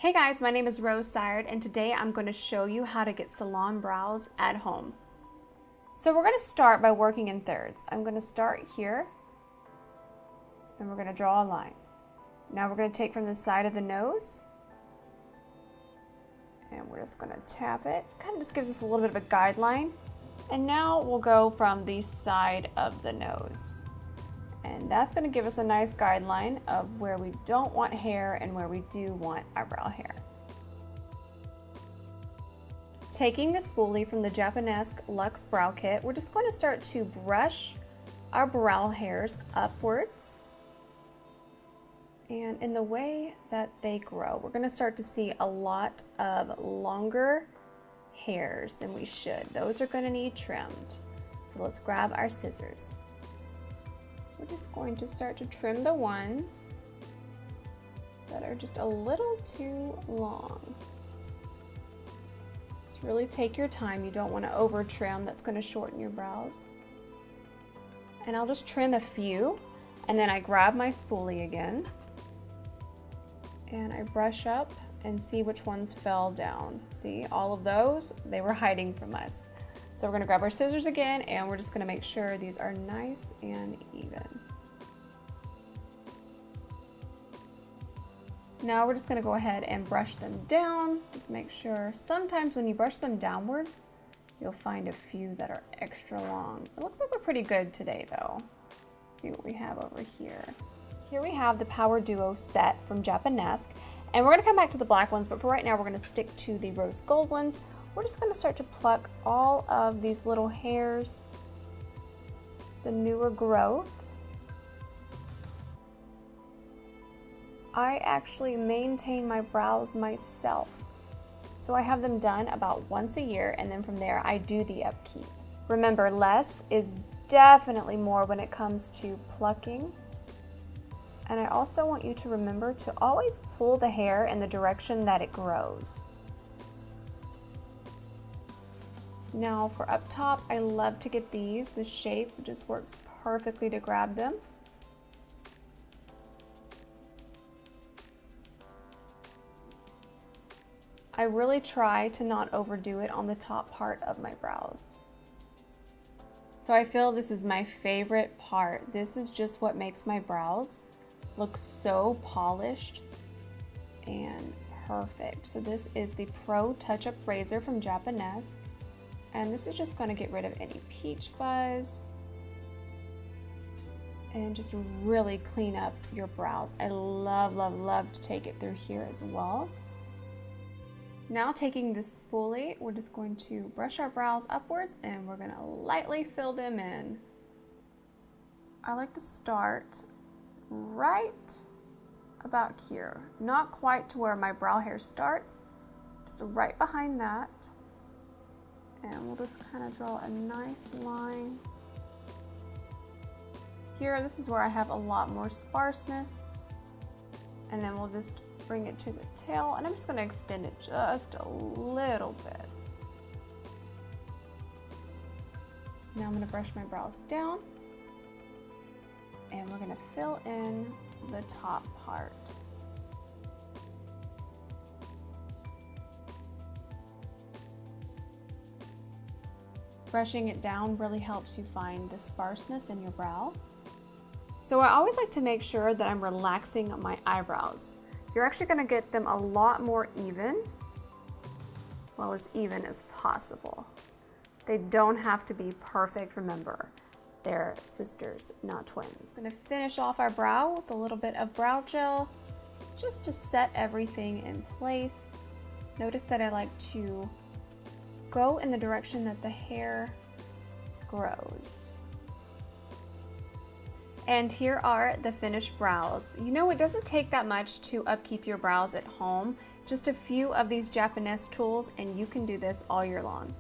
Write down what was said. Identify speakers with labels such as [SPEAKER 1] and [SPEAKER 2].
[SPEAKER 1] Hey guys, my name is Rose Siard, and today I'm going to show you how to get salon brows at home. So we're going to start by working in thirds. I'm going to start here, and we're going to draw a line. Now we're going to take from the side of the nose, and we're just going to tap it. Kind of just gives us a little bit of a guideline. And now we'll go from the side of the nose. And that's going to give us a nice guideline of where we don't want hair and where we do want eyebrow hair. Taking the spoolie from the Japanesque Luxe Brow Kit, we're just going to start to brush our brow hairs upwards. And in the way that they grow, we're going to start to see a lot of longer hairs than we should. Those are going to need trimmed. So let's grab our scissors. We're just going to start to trim the ones that are just a little too long. Just really take your time. You don't want to over trim. That's going to shorten your brows. And I'll just trim a few, and then I grab my spoolie again and I brush up and see which ones fell down. See, all of those, they were hiding from us. So we're going to grab our scissors again, and we're just going to make sure these are nice and even. Now we're just going to go ahead and brush them down. Just make sure, sometimes when you brush them downwards, you'll find a few that are extra long. It looks like we're pretty good today though. Let's see what we have over here. Here we have the Power Duo set from Japanesque, and we're going to come back to the black ones, but for right now we're going to stick to the rose gold ones. We're just going to start to pluck all of these little hairs, the newer growth. I actually maintain my brows myself. So I have them done about once a year, and then from there I do the upkeep. Remember, less is definitely more when it comes to plucking. And I also want you to remember to always pull the hair in the direction that it grows. Now for up top, I love to get these. The shape just works perfectly to grab them. I really try to not overdo it on the top part of my brows. So I feel this is my favorite part. This is just what makes my brows look so polished and perfect. So this is the Pro Touch-Up Razor from Japanesque. And this is just going to get rid of any peach fuzz and just really clean up your brows. I love, love, love to take it through here as well. Now taking this spoolie, we're just going to brush our brows upwards and we're going to lightly fill them in. I like to start right about here, not quite to where my brow hair starts, just right behind that. And we'll just kind of draw a nice line. Here, this is where I have a lot more sparseness. And then we'll just bring it to the tail, and I'm just going to extend it just a little bit. Now I'm going to brush my brows down, and we're going to fill in the top part. Brushing it down really helps you find the sparseness in your brow. So I always like to make sure that I'm relaxing my eyebrows. You're actually going to get them a lot more even, well, as even as possible. They don't have to be perfect, remember. They're sisters, not twins. I'm going to finish off our brow with a little bit of brow gel just to set everything in place. Notice that I like to go in the direction that the hair grows. And here are the finished brows. You know, it doesn't take that much to upkeep your brows at home. Just a few of these Japanesque tools and you can do this all year long.